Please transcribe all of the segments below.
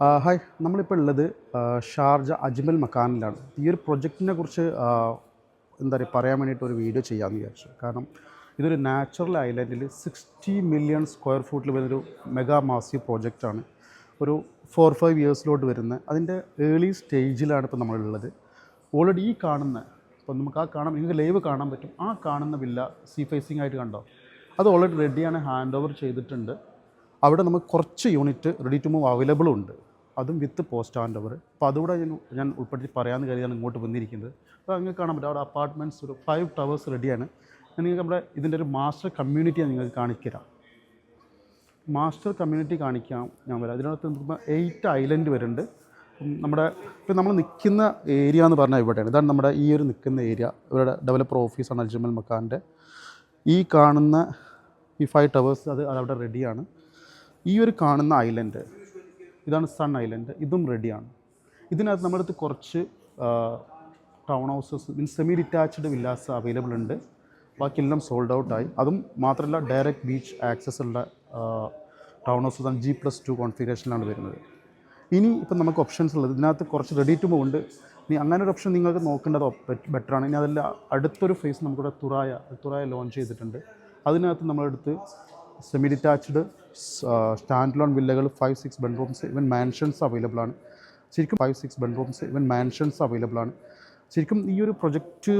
Hi, നമ്മളിപ്പോൾ ഉള്ളത് Sharjah Ajmal മക്കാനിലാണ്. ഈ ഒരു പ്രൊജക്റ്റിനെ കുറിച്ച് എന്താ പറയുക പറയാൻ വേണ്ടിയിട്ട് ഒരു വീഡിയോ ചെയ്യാമെന്ന് വിചാരിച്ചു. കാരണം ഇതൊരു നാച്ചുറൽ ഐലൻഡിൽ 60 മില്യൺ സ്ക്വയർ ഫീറ്റിൽ വരുന്നൊരു മെഗാ മാസീവ് പ്രോജക്റ്റാണ്. ഒരു 4-5 ഇയേഴ്സിലോട്ട് വരുന്ന അതിൻ്റെ ഏർലി സ്റ്റേജിലാണ് ഇപ്പോൾ നമ്മളുള്ളത്. ഓൾറെഡി ഈ കാണുന്ന ഇപ്പോൾ നമുക്ക് നിങ്ങൾക്ക് ലൈവ് കാണാൻ പറ്റും. ആ കാണുന്ന വില്ല സീ ഫേസിംഗ് ആയിട്ട് കണ്ടോ, അത് ഓൾറെഡി റെഡിയാണ്, ഹാൻഡ് ഓവർ ചെയ്തിട്ടുണ്ട്. അവിടെ നമുക്ക് കുറച്ച് unit ready to move available ഉണ്ട്, അതും വിത്ത് പോസ്റ്റ് ഹാൻഡ് ഓവർ. അപ്പോൾ അതുകൂടെ ഞാൻ ഉൾപ്പെടുത്തി പറയാമെന്ന് കരുതിയാണ് ഇങ്ങോട്ട് വന്നിരിക്കുന്നത്. അപ്പോൾ അങ്ങനെ കാണാൻ പറ്റും അവിടെ അപ്പാർട്ട്മെൻറ്റ്സ് ഒരു 5 ടവേഴ്സ് റെഡിയാണ്. നിങ്ങൾക്ക് നമ്മുടെ ഇതിൻ്റെ ഒരു മാസ്റ്റർ കമ്മ്യൂണിറ്റി നിങ്ങൾക്ക് കാണിക്കാം. മാസ്റ്റർ കമ്മ്യൂണിറ്റി കാണിക്കാം ഞാൻ വരാം. ഇതിനകത്ത് 8 ഐലൻഡ് വരുന്നുണ്ട്. നമ്മുടെ ഇപ്പോൾ നമ്മൾ നിൽക്കുന്ന ഏരിയ എന്ന് പറഞ്ഞാൽ ഇവിടെയാണ്. ഇതാണ് നമ്മുടെ ഈ ഒരു നിൽക്കുന്ന ഏരിയ. ഇവരുടെ ഡെവലപ്പർ ഓഫീസാണ് അജ്മൽ മക്കാൻ്റെ. ഈ കാണുന്ന ഈ 5 ടവേഴ്സ് അതവിടെ റെഡിയാണ്. ഈ ഒരു കാണുന്ന ഐലൻഡ് ഇതാണ് സൺ ഐലൻഡ്, ഇതും റെഡിയാണ്. ഇതിനകത്ത് നമ്മുടെ അടുത്ത് കുറച്ച് town houses means semi detached villas available ഉണ്ട്. ബാക്കിയെല്ലാം സോൾഡ് ഔട്ടായി. അതും മാത്രമല്ല ഡയറക്റ്റ് ബീച്ച് ആക്സസ് ഉള്ള ടൗൺ ഹൗസസ് ആണ്. G+2 കോൺഫിഗറേഷനിലാണ് വരുന്നത്. ഇനി ഇപ്പം നമുക്ക് ഓപ്ഷൻസ് ഉള്ളത് ഇതിനകത്ത് കുറച്ച് റെഡി ടു മൂവ് ഉണ്ട്. ഇനി അങ്ങനെ ഒരു ഓപ്ഷൻ നിങ്ങൾക്ക് നോക്കേണ്ടത് ബെറ്ററാണ്. ഇനി അതല്ല, അടുത്തൊരു ഫേസ് നമുക്കിവിടെ തുറായ ലോഞ്ച് ചെയ്തിട്ടുണ്ട്. അതിനകത്ത് നമ്മളെടുത്ത് സെമി ഡിറ്റാച്ച്ഡ് സ്റ്റാൻഡ് ലോൺ വില്ലകൾ 5-6 ബെഡ്റൂംസ് ഇവൻ മാൻഷൻസ് അവൈലബിൾ ആണ്. ശരിക്കും 5-6 ബെഡ്റൂംസ് ഇവൻ മാൻഷൻസ് അവൈലബിൾ ആണ്. ശരിക്കും ഈ ഒരു പ്രൊജക്റ്റ്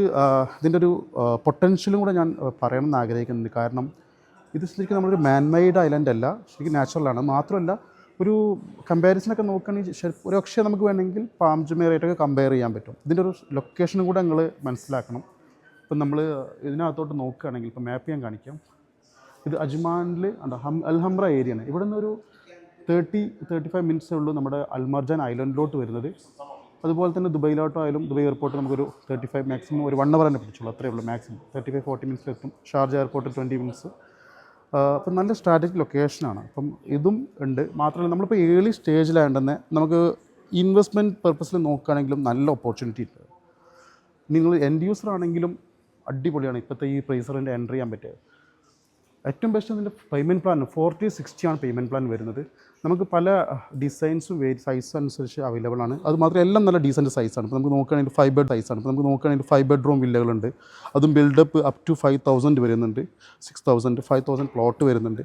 ഇതിൻ്റെ ഒരു പൊട്ടൻഷ്യലും കൂടെ ഞാൻ പറയണമെന്ന് ആഗ്രഹിക്കുന്നുണ്ട്. കാരണം ഇത് ശരിക്കും നമ്മളൊരു മാൻമെയ്ഡ് ഐലൻഡ് അല്ല, ശരിക്കും നാച്ചുറലാണ്. മാത്രമല്ല ഒരു കമ്പാരിസണൊക്കെ നോക്കുകയാണെങ്കിൽ ഒരു പക്ഷേ നമുക്ക് വേണമെങ്കിൽ പാം ജുമേറയായിട്ടൊക്കെ കമ്പയർ ചെയ്യാൻ പറ്റും. ഇതിൻ്റെ ഒരു ലൊക്കേഷനും കൂടെ നിങ്ങൾ മനസ്സിലാക്കണം. ഇപ്പം നമ്മൾ ഇതിനകത്തോട്ട് നോക്കുകയാണെങ്കിൽ ഇപ്പോൾ മാപ്പ് ഞാൻ കാണിക്കാം. ഇത് അജ്മാനിൽ അൽഹംറ ഏരിയയാണ്. ഇവിടെ നിന്ന് ഒരു 30-35 മിനിറ്റ്സേ ഉള്ളൂ നമ്മുടെ അൽമർജാൻ ഐലൻഡിലോട്ട് വരുന്നത്. അതുപോലെ തന്നെ ദുബൈയിലോട്ടായാലും ദുബൈ എയർപോർട്ട് നമുക്കൊരു 35 മാക്സിമം ഒരു 1 അവർ തന്നെ പിടിച്ചുള്ളൂ, അത്രയേ ഉള്ളൂ. മാക്സിമം 35-40 മിനിറ്റ്സിലെത്തും. Sharjah airport 20 minutes. അപ്പം നല്ല സ്ട്രാറ്റജിക് ലൊക്കേഷനാണ്. അപ്പം ഇതും ഉണ്ട്. മാത്രമല്ല നമ്മളിപ്പോൾ ഏർലി സ്റ്റേജിലായത് തന്നെ നമുക്ക് ഇൻവെസ്റ്റ്മെൻറ്റ് പർപ്പസിൽ നോക്കുകയാണെങ്കിലും നല്ല ഓപ്പർച്യൂണിറ്റി ഉണ്ട്. നിങ്ങൾ എൻഡ് യൂസർ ആണെങ്കിലും അടിപൊളിയാണ്. ഇപ്പോഴത്തെ ഈ പ്രൈസറിൻ്റെ എൻ്റർ ചെയ്യാൻ പറ്റുക. ഏറ്റവും ബെസ്റ്റ് അതിൻ്റെ പേയ്മെൻറ്റ് പ്ലാൻ 40-60 ആണ് പേയ്മെൻറ്റ് പ്ലാൻ വരുന്നത്. നമുക്ക് പല ഡിസൈൻസും സൈസ് അനുസരിച്ച് അവൈലബിൾ ആണ്. അത് മാത്രമല്ല എല്ലാം നല്ല ഡീസൻറ്റ് സൈസാണ്. ഇപ്പോൾ നമുക്ക് നോക്കുകയാണെങ്കിൽ 5 ബെഡ് സൈസാണ്. ഇപ്പോൾ നമുക്ക് നോക്കുകയാണെങ്കിൽ 5 ബെഡ്റൂം വില്ലകളുണ്ട്. അതും ബിൽഡപ്പ് അപ് ടു 5,000 വരുന്നുണ്ട്. 6,000 5,000 പ്ലോട്ട് വരുന്നുണ്ട്.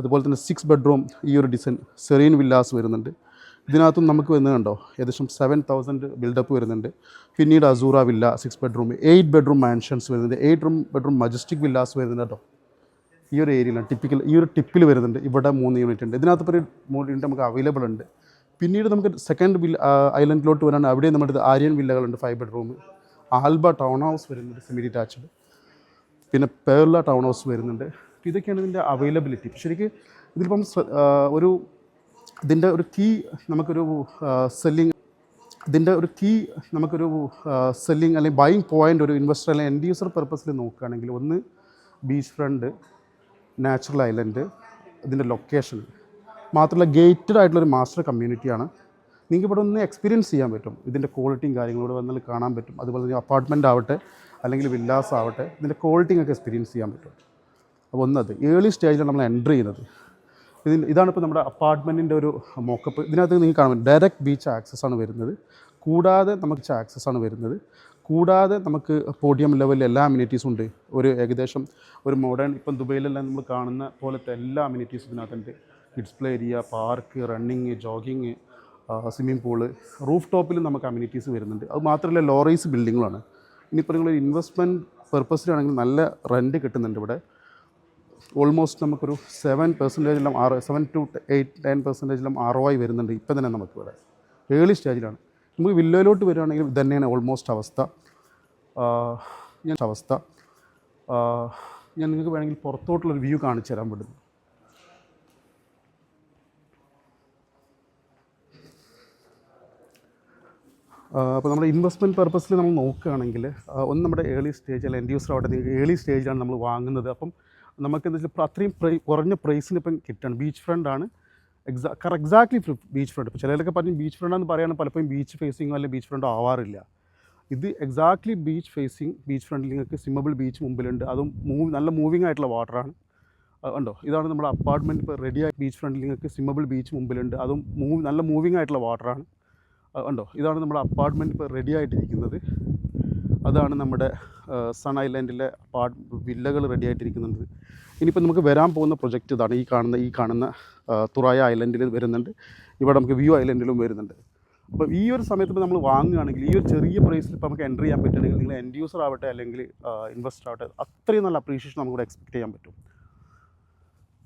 അതുപോലെ തന്നെ 6 ബെഡ്റൂം ഈ ഒരു ഡിസൈൻ സെറീൻ വില്ലാസ് വരുന്നുണ്ട്. ഇതിനകത്തും നമുക്ക് വരുന്നുണ്ടോ ഏകദേശം 7,000 ബിൽഡപ്പ് വരുന്നുണ്ട്. പിന്നീട് Azoora villa 6 bedroom 8 bedroom mansions വരുന്നുണ്ട്. 8 ബെഡ്റൂം മജസ്റ്റിക് വില്ലാസ് വരുന്നുണ്ട് കേട്ടോ. ഈ ഒരു ഏരിയയിലാണ് ഈ ഒരു ടിപ്പിൽ വരുന്നുണ്ട്. ഇവിടെ 3 യൂണിറ്റ് ഉണ്ട്. ഇതിനകത്ത് ഇപ്പോൾ ഒരു 3 യൂണിറ്റ് നമുക്ക് അവൈലബിൾ ഉണ്ട്. പിന്നീട് നമുക്ക് സെക്കൻഡ് ഐലൻഡിലോട്ട് വരാൻ അവിടെ നമ്മുടെ ആര്യൻ വില്ലകളുണ്ട് 5 ബെഡ്റൂം. ആൽബ ടൗൺ ഹൗസ് വരുന്നുണ്ട് സെമി ഡിറ്റാച്ച്ഡ്. പിന്നെ പേർല ടൗൺ ഹൗസ് വരുന്നുണ്ട്. ഇതൊക്കെയാണ് ഇതിൻ്റെ അവൈലബിലിറ്റി. ശരിക്കും ഇതിലിപ്പം ഇതിൻ്റെ ഒരു കീ നമുക്കൊരു സെല്ലിങ് അല്ലെങ്കിൽ ബൈയിങ് പോയിൻ്റ് ഒരു ഇൻവെസ്റ്റർ അല്ലെങ്കിൽ എൻഡ് യൂസർ പർപ്പസിൽ നോക്കുകയാണെങ്കിൽ ഒന്ന് ബീച്ച് ഫ്രണ്ട് നാച്ചുറൽ ഐലൻഡ്, ഇതിൻ്റെ ലൊക്കേഷൻ മാത്രമല്ല ഗേറ്റഡ് ആയിട്ടുള്ളൊരു മാസ്റ്റർ കമ്മ്യൂണിറ്റിയാണ്. നിങ്ങൾക്ക് ഇവിടെ ഒന്ന് എക്സ്പീരിയൻസ് ചെയ്യാൻ പറ്റും. ഇതിൻ്റെ ക്വാളിറ്റിയും കാര്യങ്ങളും ഇവിടെ വന്നാൽ കാണാൻ പറ്റും. അതുപോലെ തന്നെ അപ്പാർട്ട്മെൻ്റ് ആവട്ടെ അല്ലെങ്കിൽ വില്ലാസ് ആവട്ടെ, ഇതിൻ്റെ ക്വാളിറ്റിയും ഒക്കെ എക്സ്പീരിയൻസ് ചെയ്യാൻ പറ്റും. അപ്പോൾ ഒന്നത് ഏർലി സ്റ്റേജിലാണ് നമ്മൾ എൻ്റർ ചെയ്യുന്നത്. ഇതാണിപ്പോൾ നമ്മുടെ അപ്പാർട്ട്മെൻറ്റിൻ്റെ ഒരു മോക്കപ്പ്. ഇതിനകത്ത് നിങ്ങൾക്ക് കാണാൻ പറ്റും ഡയറക്റ്റ് ബീച്ച് ആക്സസ് ആണ് വരുന്നത്. കൂടാതെ നമുക്ക് ആക്സസ് ആണ് വരുന്നത്. കൂടാതെ നമുക്ക് പോഡിയം ലെവലിൽ എല്ലാ അമ്യൂണിറ്റീസും ഉണ്ട്. ഒരു ഏകദേശം ഒരു മോഡേൺ ഇപ്പം ദുബൈയിലെല്ലാം നമ്മൾ കാണുന്ന പോലത്തെ എല്ലാ അമ്യൂണിറ്റീസും ഇതിനകത്തുണ്ട്. Kids play area, park, running, jogging, swimming pool. Roof ടോപ്പിൽ നമുക്ക് അമ്യൂണിറ്റീസ് വരുന്നുണ്ട്. അത് മാത്രമല്ല ലോ റൈസ് ബിൽഡിങ്ങുകളാണ്. ഇനിയിപ്പോൾ നിങ്ങൾ ഇൻവെസ്റ്റ്മെൻറ്റ് പർപ്പസിലാണെങ്കിൽ നല്ല റെൻറ്റ് കിട്ടുന്നുണ്ട് ഇവിടെ. ഓൾമോസ്റ്റ് നമുക്കൊരു 7% 7-8-10% ROI വരുന്നുണ്ട് ഇപ്പം തന്നെ നമുക്കിവിടെ. ഏർലി സ്റ്റേജിലാണ്. നമുക്ക് വില്ലയിലോട്ട് വരികയാണെങ്കിൽ ഇത് തന്നെയാണ് ഓൾമോസ്റ്റ് അവസ്ഥ. ഞാൻ നിങ്ങൾക്ക് വേണമെങ്കിൽ പുറത്തോട്ടുള്ളൊരു വ്യൂ കാണിച്ചു തരാൻ പറ്റുന്നു. അപ്പോൾ നമ്മുടെ ഇൻവെസ്റ്റ്മെൻറ്റ് പർപ്പസിൽ നമ്മൾ നോക്കുകയാണെങ്കിൽ ഒന്ന് നമ്മുടെ ഏർലി സ്റ്റേജ് അല്ലെങ്കിൽ എൻഡ് യൂസർ ആവട്ടെ ഏർലി സ്റ്റേജിലാണ് നമ്മൾ വാങ്ങുന്നത്. അപ്പം നമുക്ക് എന്താ വെച്ചാൽ അത്രയും കുറഞ്ഞ പ്രൈസിന് ഇപ്പം കിട്ടുകയാണ്. ബീച്ച് ഫ്രണ്ടാണ് എക്സാക്ട്ലി ബീച്ച് ഫ്രണ്ട്. ഇപ്പോൾ ചിലരൊക്കെ പറഞ്ഞ് ബീച്ച് ഫ്രണ്ടാന്ന് പറയുകയാണെങ്കിൽ പലപ്പോഴും ബീച്ച് ഫേസിങ്ങോ അല്ലെങ്കിൽ ബീച്ച് ഫ്രണ്ടോ ആവാറില്ല. ഇത് എക്സാക്ട്ലി ബീച്ച് ഫേസിങ്. ബീച്ച് ഫ്രണ്ടിൽ നിങ്ങൾക്ക് സ്വിമ്മബിൾ ബീച്ച് മുമ്പിലുണ്ട്. അതും നല്ല മൂവിങ് ആയിട്ടുള്ള വാട്ടറാണ്. ഉണ്ടോ, ഇതാണ് നമ്മുടെ അപ്പാർട്ട്മെൻറ്റ് ഇപ്പോൾ റെഡിയായി. ബീച്ച് ഫ്രണ്ടിൽ നിങ്ങൾക്ക് സ്വിമ്മബിൾ ബീച്ച് മുമ്പിലുണ്ട്, അതും നല്ല മൂവിങ് ആയിട്ടുള്ള വാട്ടറാണ്. ഉണ്ടോ, ഇതാണ് നമ്മുടെ അപ്പാർട്ട്മെൻറ്റ് ഇപ്പോൾ റെഡി ആയിട്ടിരിക്കുന്നത്. അതാണ് നമ്മുടെ സൺ ഐലൻഡിലെ വില്ലകൾ റെഡി ആയിട്ടിരിക്കുന്നത്. ഇനിയിപ്പോൾ നമുക്ക് വരാൻ പോകുന്ന പ്രൊജക്റ്റ് ഇതാണ്. ഈ കാണുന്ന തുറായ ഐലൻഡിൽ വരുന്നുണ്ട്, ഇവിടെ നമുക്ക് വ്യൂ ഐലൻഡിലും വരുന്നുണ്ട്. അപ്പോൾ ഈ ഒരു സമയത്ത് ഇപ്പോൾ നമ്മൾ വാങ്ങുകയാണെങ്കിൽ ഈ ഒരു ചെറിയ പ്രൈസിൽ ഇപ്പോൾ നമുക്ക് എൻ്റർ ചെയ്യാൻ പറ്റുകയാണെങ്കിൽ നിങ്ങൾ എൻഡ് യൂസർ ആവട്ടെ അല്ലെങ്കിൽ ഇൻവെസ്റ്റർ ആവട്ടെ, അത്രയും നല്ല അപ്രീഷിയേഷൻ നമുക്കിവിടെ എക്സ്പെക്റ്റ് ചെയ്യാൻ പറ്റും.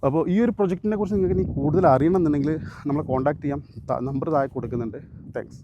അപ്പോൾ ഈ ഒരു പ്രൊജക്റ്റിനെ കുറിച്ച് നിങ്ങൾക്ക് ഇനി കൂടുതൽ അറിയണമെന്നുണ്ടെങ്കിൽ നമ്മളെ കോൺടാക്ട് ചെയ്യാം. നമ്പർ താഴെ കൊടുക്കുന്നുണ്ട്. താങ്ക്സ്.